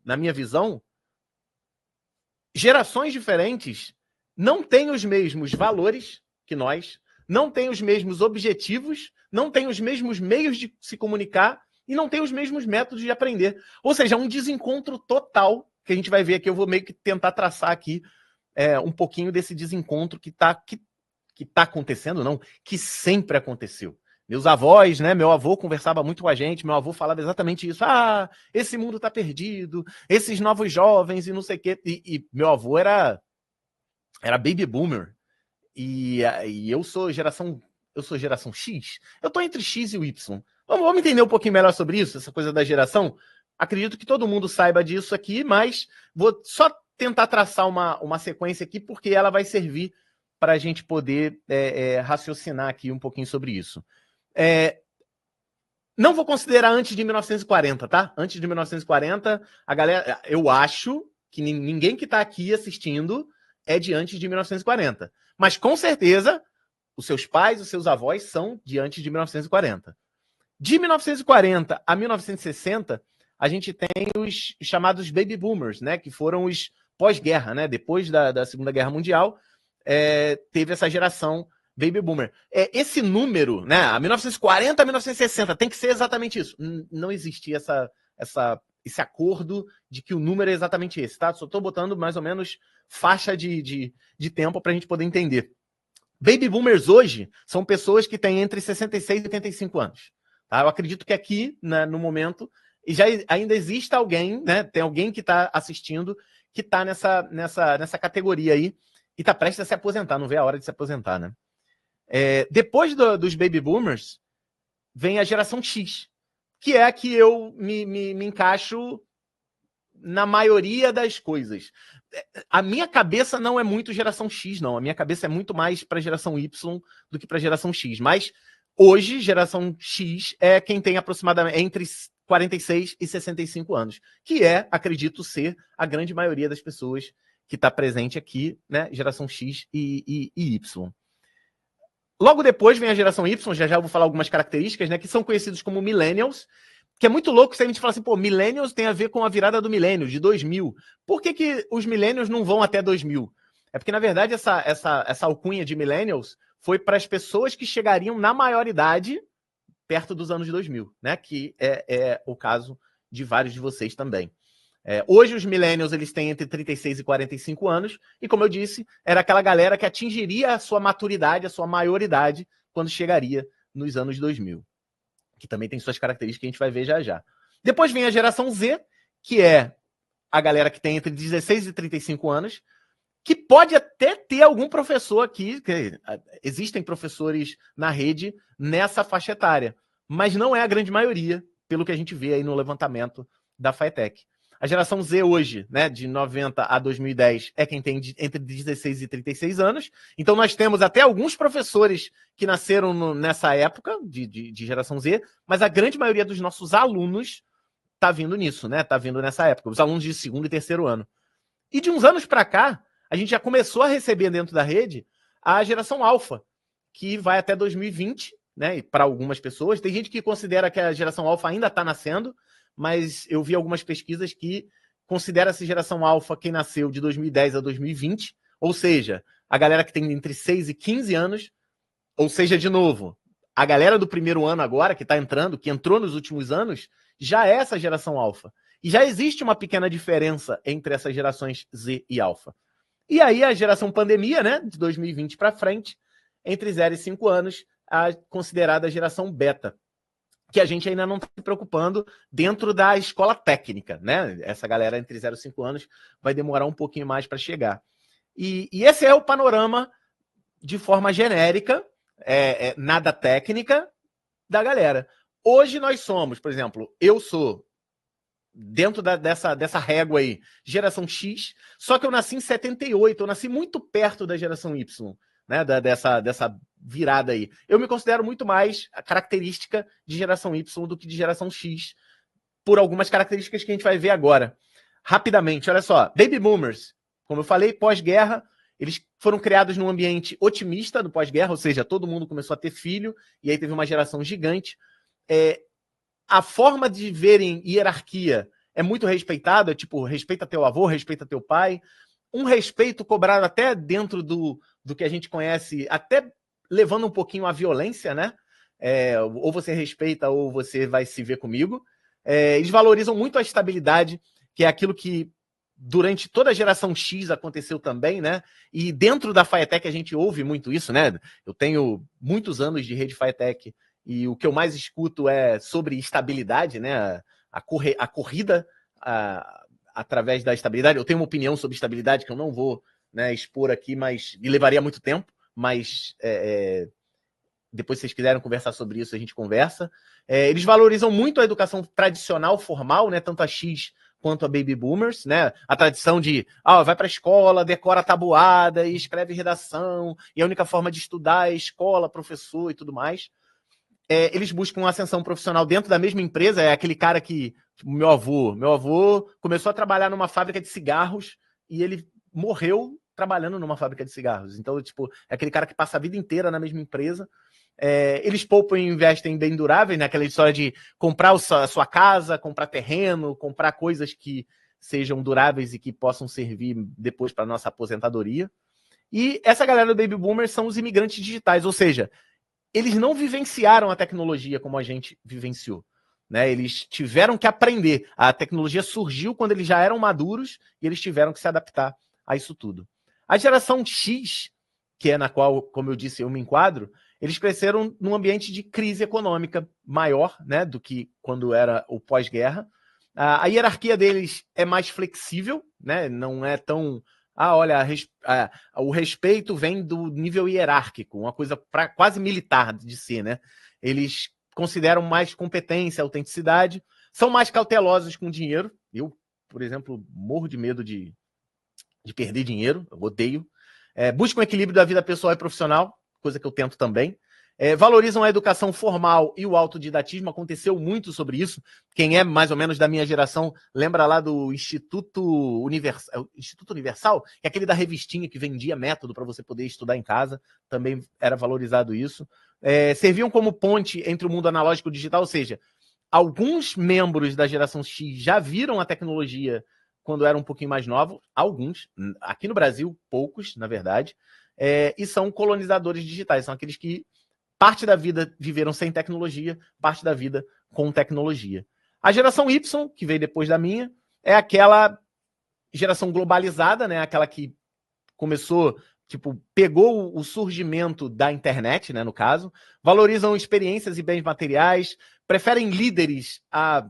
na minha visão, gerações diferentes não têm os mesmos valores que nós, não têm os mesmos objetivos, não têm os mesmos meios de se comunicar e não têm os mesmos métodos de aprender. Ou seja, um desencontro total, que a gente vai ver aqui, eu vou meio que tentar traçar aqui um pouquinho desse desencontro que tá acontecendo, não, que sempre aconteceu. Meus avós, né, meu avô conversava muito com a gente, meu avô falava exatamente isso. Ah, esse mundo tá perdido, esses novos jovens e não sei o quê. E meu avô era baby boomer. E eu sou geração X. Eu tô entre X e o Y. Vamos entender um pouquinho melhor sobre isso, essa coisa da geração? Acredito que todo mundo saiba disso aqui, mas vou só tentar traçar uma sequência aqui, porque ela vai servir para a gente poder raciocinar aqui um pouquinho sobre isso. Não vou considerar antes de 1940, tá? Antes de 1940, a galera, eu acho que ninguém que está aqui assistindo é de antes de 1940. Mas com certeza, os seus pais, os seus avós são de antes de 1940. De 1940 a 1960, a gente tem os chamados baby boomers, né? Que foram os pós-guerra, né? Depois da Segunda Guerra Mundial, teve essa geração baby boomer. Esse número, né? A 1940 a 1960, tem que ser exatamente isso. Não existia esse acordo de que o número é exatamente esse, tá? Só estou botando mais ou menos faixa de tempo para a gente poder entender. Baby boomers hoje são pessoas que têm entre 66 e 85 anos. Tá? Eu acredito que aqui, né, no momento, ainda existe alguém, né? Tem alguém que está assistindo que está nessa categoria aí e está prestes a se aposentar, não vê a hora de se aposentar, né? Depois dos baby boomers, vem a geração X, que é a que eu me encaixo na maioria das coisas. A minha cabeça não é muito geração X, não. A minha cabeça é muito mais para geração Y do que para geração X. Mas hoje, geração X é quem tem aproximadamente entre 46 e 65 anos, que acredito ser a grande maioria das pessoas que está presente aqui, né? Geração X e Y. Logo depois vem a geração Y, já vou falar algumas características, né? Que são conhecidos como millennials, que é muito louco se a gente falar assim, pô, millennials tem a ver com a virada do milênio, de 2000. Por que os millennials não vão até 2000? É porque, na verdade, essa alcunha de millennials foi para as pessoas que chegariam na maioridade perto dos anos 2000, né? Que é o caso de vários de vocês também. Hoje os millennials eles têm entre 36 e 45 anos, e como eu disse, era aquela galera que atingiria a sua maturidade, a sua maioridade, quando chegaria nos anos 2000. Que também tem suas características que a gente vai ver já já. Depois vem a geração Z, que é a galera que tem entre 16 e 35 anos, que pode até ter algum professor aqui, que existem professores na rede nessa faixa etária, mas não é a grande maioria, pelo que a gente vê aí no levantamento da FATEC. A geração Z hoje, né, de 90 a 2010, é quem tem entre 16 e 36 anos. Então nós temos até alguns professores que nasceram nessa época de geração Z, mas a grande maioria dos nossos alunos está vindo nisso, né? Está vindo nessa época, os alunos de segundo e terceiro ano. E de uns anos para cá, a gente já começou a receber dentro da rede a geração alfa, que vai até 2020, né? E para algumas pessoas, tem gente que considera que a geração alfa ainda está nascendo, mas eu vi algumas pesquisas que considera essa geração alfa quem nasceu de 2010 a 2020, ou seja, a galera que tem entre 6 e 15 anos, ou seja, de novo, a galera do primeiro ano agora, que está entrando, que entrou nos últimos anos, já é essa geração alfa. E já existe uma pequena diferença entre essas gerações Z e alfa. E aí a geração pandemia, né, de 2020 para frente, entre 0 e 5 anos, a considerada geração beta, que a gente ainda não está se preocupando dentro da escola técnica, né? Essa galera entre 0 e 5 anos vai demorar um pouquinho mais para chegar. E esse é o panorama de forma genérica, nada técnica, da galera. Hoje nós somos, por exemplo, eu sou, dentro dessa régua aí, geração X, só que eu nasci em 78, eu nasci muito perto da geração Y, né? Dessa virada aí. Eu me considero muito mais a característica de geração Y do que de geração X, por algumas características que a gente vai ver agora. Rapidamente, olha só. Baby boomers, como eu falei, pós-guerra, eles foram criados num ambiente otimista do pós-guerra, ou seja, todo mundo começou a ter filho, e aí teve uma geração gigante. A forma de verem hierarquia é muito respeitado, é tipo, respeita teu avô, respeita teu pai. Um respeito cobrado até dentro do que a gente conhece, até levando um pouquinho à violência, né? Ou você respeita ou você vai se ver comigo. Eles valorizam muito a estabilidade, que é aquilo que durante toda a geração X aconteceu também, né? E dentro da Firetech a gente ouve muito isso, né? Eu tenho muitos anos de rede Firetech e o que eu mais escuto é sobre estabilidade, né? A corrida através da estabilidade. Eu tenho uma opinião sobre estabilidade que eu não vou, né, expor aqui, mas me levaria muito tempo, mas depois, se vocês quiserem conversar sobre isso, a gente conversa. Eles valorizam muito a educação tradicional, formal, né? Tanto a X quanto a Baby Boomers, né? A tradição de, vai para a escola, decora a tabuada e escreve redação, e a única forma de estudar é escola, professor e tudo mais. Eles buscam uma ascensão profissional dentro da mesma empresa, é aquele cara que, tipo, meu avô começou a trabalhar numa fábrica de cigarros e ele morreu trabalhando numa fábrica de cigarros. Então, tipo, é aquele cara que passa a vida inteira na mesma empresa. Eles poupam e investem bem duráveis, né? Aquela história de comprar a sua casa, comprar terreno, comprar coisas que sejam duráveis e que possam servir depois para nossa aposentadoria. E essa galera do Baby Boomers são os imigrantes digitais, ou seja, eles não vivenciaram a tecnologia como a gente vivenciou, né? Eles tiveram que aprender. A tecnologia surgiu quando eles já eram maduros e eles tiveram que se adaptar a isso tudo. A geração X, que é na qual, como eu disse, eu me enquadro, eles cresceram num ambiente de crise econômica maior, né, do que quando era o pós-guerra. A hierarquia deles é mais flexível, né, não é tão... olha, o respeito vem do nível hierárquico, uma coisa quase militar de ser, né? Eles consideram mais competência, autenticidade, são mais cautelosos com dinheiro. Eu, por exemplo, morro de medo de perder dinheiro, eu odeio. Buscam equilíbrio da vida pessoal e profissional, coisa que eu tento também. Valorizam a educação formal e o autodidatismo, aconteceu muito sobre isso. Quem é mais ou menos da minha geração, lembra lá do Instituto Universal, que é aquele da revistinha que vendia método para você poder estudar em casa, também era valorizado isso. Serviam como ponte entre o mundo analógico e o digital, ou seja, alguns membros da geração X já viram a tecnologia quando eram um pouquinho mais novos, alguns, aqui no Brasil, poucos, na verdade, e são colonizadores digitais, são aqueles que parte da vida viveram sem tecnologia, parte da vida com tecnologia. A geração Y, que veio depois da minha, é aquela geração globalizada, né? Aquela que começou, tipo, pegou o surgimento da internet, né, no caso, valorizam experiências e bens materiais, preferem líderes a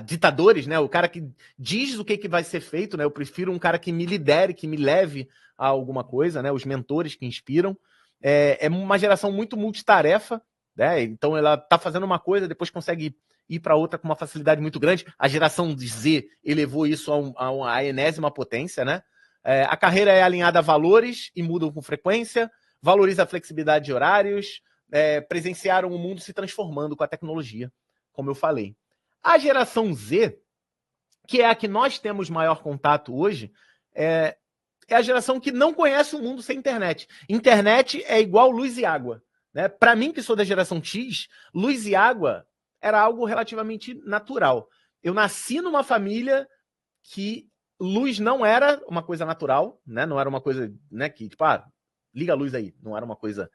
ditadores, né? O cara que diz o que vai ser feito, né? Eu prefiro um cara que me lidere, que me leve a alguma coisa, né? Os mentores que inspiram. É uma geração muito multitarefa, né? Então ela tá fazendo uma coisa, depois consegue ir para outra com uma facilidade muito grande. A geração Z elevou isso a uma enésima potência, né? A carreira é alinhada a valores e mudam com frequência, valoriza a flexibilidade de horários, presenciaram o mundo se transformando com a tecnologia, como eu falei. A geração Z, que é a que nós temos maior contato hoje, é a geração que não conhece o mundo sem internet. Internet é igual luz e água, né? Para mim, que sou da geração X, luz e água era algo relativamente natural. Eu nasci numa família que luz não era uma coisa natural, né? Não era uma coisa, né, que, tipo, liga a luz aí. Não era uma coisa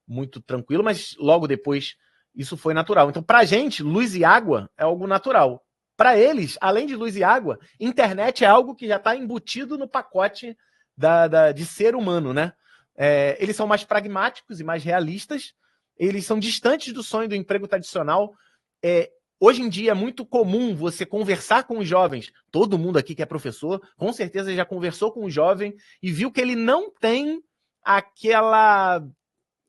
muito tranquila, mas logo depois isso foi natural. Então, pra gente, luz e água é algo natural. Para eles, além de luz e água, internet é algo que já está embutido no pacote de ser humano, né? Eles são mais pragmáticos e mais realistas, eles são distantes do sonho do emprego tradicional. Hoje em dia é muito comum você conversar com os jovens. Todo mundo aqui que é professor, com certeza já conversou com um jovem e viu que ele não tem aquela,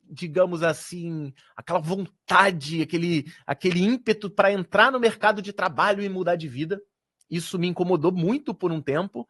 digamos assim, aquela vontade, aquele ímpeto para entrar no mercado de trabalho e mudar de vida. Isso me incomodou muito por um tempo.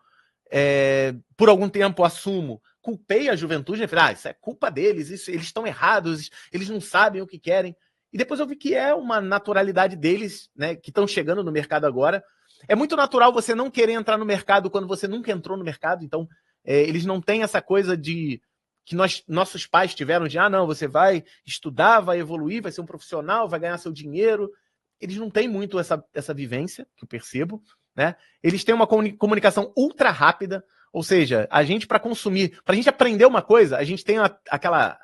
Por algum tempo, assumo, culpei a juventude, né? Falei, isso é culpa deles, eles estão errados, eles não sabem o que querem. E depois eu vi que é uma naturalidade deles, né, que estão chegando no mercado agora. É muito natural você não querer entrar no mercado quando você nunca entrou no mercado. Então, eles não têm essa coisa de que nossos pais tiveram de, não, você vai estudar, vai evoluir, vai ser um profissional, vai ganhar seu dinheiro. eles não têm muito essa vivência, que eu percebo, né? Eles têm uma comunicação ultra rápida, ou seja, a gente, para consumir, para a gente aprender uma coisa, a gente tem aquela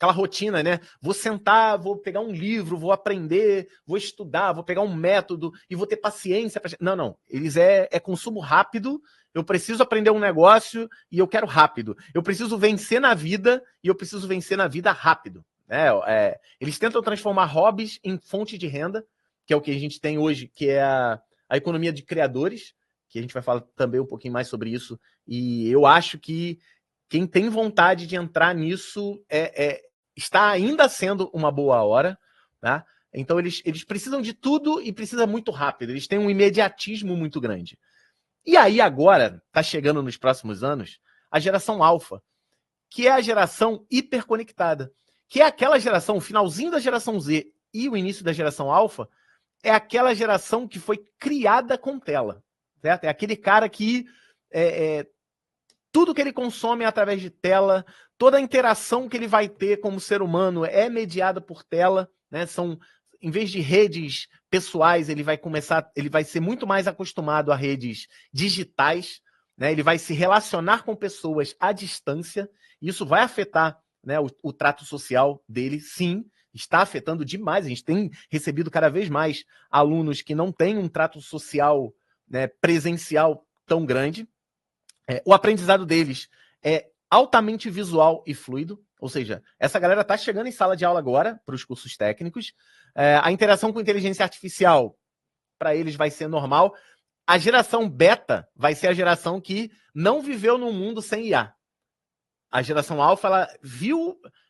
rotina, né? Vou sentar, vou pegar um livro, vou aprender, vou estudar, vou pegar um método e vou ter paciência. Não. Eles é consumo rápido. Eu preciso aprender um negócio e eu quero rápido. Eu preciso vencer na vida e eu preciso vencer na vida rápido. Eles tentam transformar hobbies em fonte de renda, que é o que a gente tem hoje, que é a economia de criadores, que a gente vai falar também um pouquinho mais sobre isso. E eu acho que quem tem vontade de entrar nisso está ainda sendo uma boa hora, tá? Então eles precisam de tudo e precisa muito rápido. Eles têm um imediatismo muito grande. E aí agora, está chegando nos próximos anos, a geração alfa, que é a geração hiperconectada, que é aquela geração, o finalzinho da geração Z e o início da geração alfa, é aquela geração que foi criada com tela, certo? É aquele cara que tudo que ele consome é através de tela, toda a interação que ele vai ter como ser humano é mediada por tela, né? Em vez de redes pessoais, ele vai ser muito mais acostumado a redes digitais, né? Ele vai se relacionar com pessoas à distância, e isso vai afetar, né, o trato social dele, sim, está afetando demais. A gente tem recebido cada vez mais alunos que não têm um trato social, né, presencial tão grande. O aprendizado deles é altamente visual e fluido, ou seja, essa galera está chegando em sala de aula agora para os cursos técnicos. A interação com inteligência artificial para eles vai ser normal. A geração beta vai ser a geração que não viveu num mundo sem IA. A geração alfa,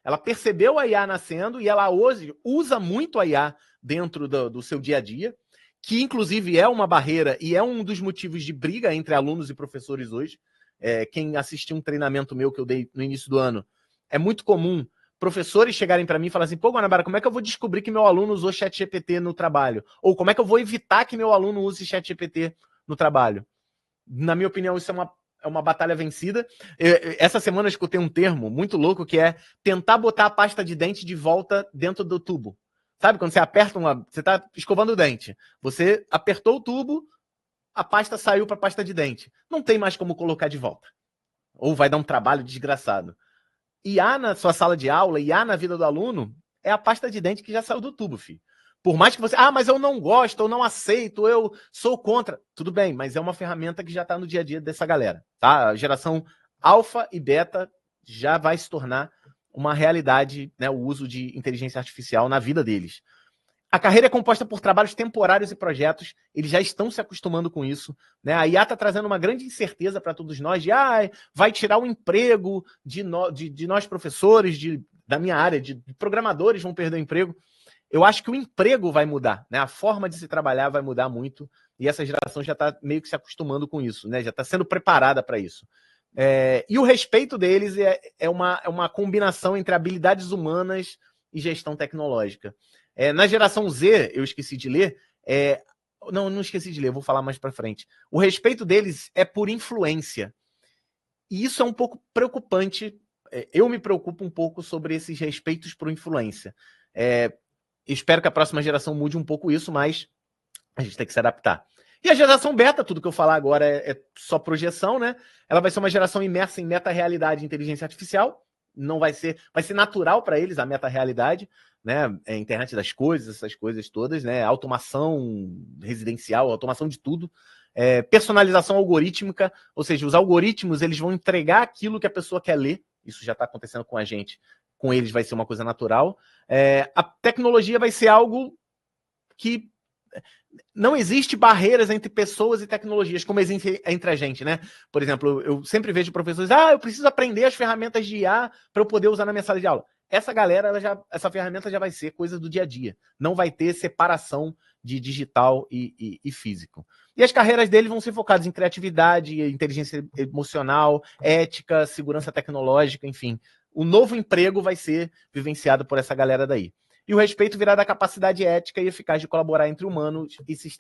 ela percebeu a IA nascendo e ela hoje usa muito a IA dentro do seu dia a dia, que inclusive é uma barreira e é um dos motivos de briga entre alunos e professores hoje. Quem assistiu um treinamento meu que eu dei no início do ano, é muito comum professores chegarem para mim e falarem assim: pô, Guanabara, como é que eu vou descobrir que meu aluno usou ChatGPT no trabalho? Ou como é que eu vou evitar que meu aluno use ChatGPT no trabalho? Na minha opinião, isso é uma batalha vencida. Essa semana eu escutei um termo muito louco que é tentar botar a pasta de dente de volta dentro do tubo. Sabe, quando você aperta você está escovando o dente, você apertou o tubo, a pasta saiu para a pasta de dente. Não tem mais como colocar de volta. Ou vai dar um trabalho desgraçado. IA na sua sala de aula, IA na vida do aluno, é a pasta de dente que já saiu do tubo, filho. Por mais que você... mas eu não gosto, eu não aceito, eu sou contra. Tudo bem, mas é uma ferramenta que já está no dia a dia dessa galera, tá? A geração alfa e beta já vai se tornar uma realidade, né, o uso de inteligência artificial na vida deles. A carreira é composta por trabalhos temporários e projetos, eles já estão se acostumando com isso, né? A IA está trazendo uma grande incerteza para todos nós, de vai tirar o emprego de nós professores, da minha área, de programadores vão perder o emprego. Eu acho que o emprego vai mudar, né? A forma de se trabalhar vai mudar muito, e essa geração já está meio que se acostumando com isso, né? Já está sendo preparada para isso. E o respeito deles é uma combinação entre habilidades humanas e gestão tecnológica. Na geração Z, eu esqueci de ler, não esqueci de ler, vou falar mais para frente. O respeito deles é por influência. E isso é um pouco preocupante. Eu me preocupo um pouco sobre esses respeitos por influência. Espero que a próxima geração mude um pouco isso, mas a gente tem que se adaptar. E a geração beta, tudo que eu falar agora é só projeção, né? Ela vai ser uma geração imersa em meta-realidade e inteligência artificial. Não vai ser natural para eles a meta-realidade, né? Internet das coisas, essas coisas todas, né? Automação residencial, automação de tudo. Personalização algorítmica, ou seja, os algoritmos eles vão entregar aquilo que a pessoa quer ler. Isso já está acontecendo com a gente. Com eles vai ser uma coisa natural. A tecnologia vai ser algo que não existe barreiras entre pessoas e tecnologias, como existe entre a gente, né? Por exemplo, eu sempre vejo professores, eu preciso aprender as ferramentas de IA para eu poder usar na minha sala de aula. Essa galera, essa ferramenta já vai ser coisa do dia a dia. Não vai ter separação de digital e físico. E as carreiras deles vão ser focadas em criatividade, inteligência emocional, ética, segurança tecnológica, enfim. O novo emprego vai ser vivenciado por essa galera daí. E o respeito virá da capacidade ética e eficaz de colaborar entre humanos e sistemas.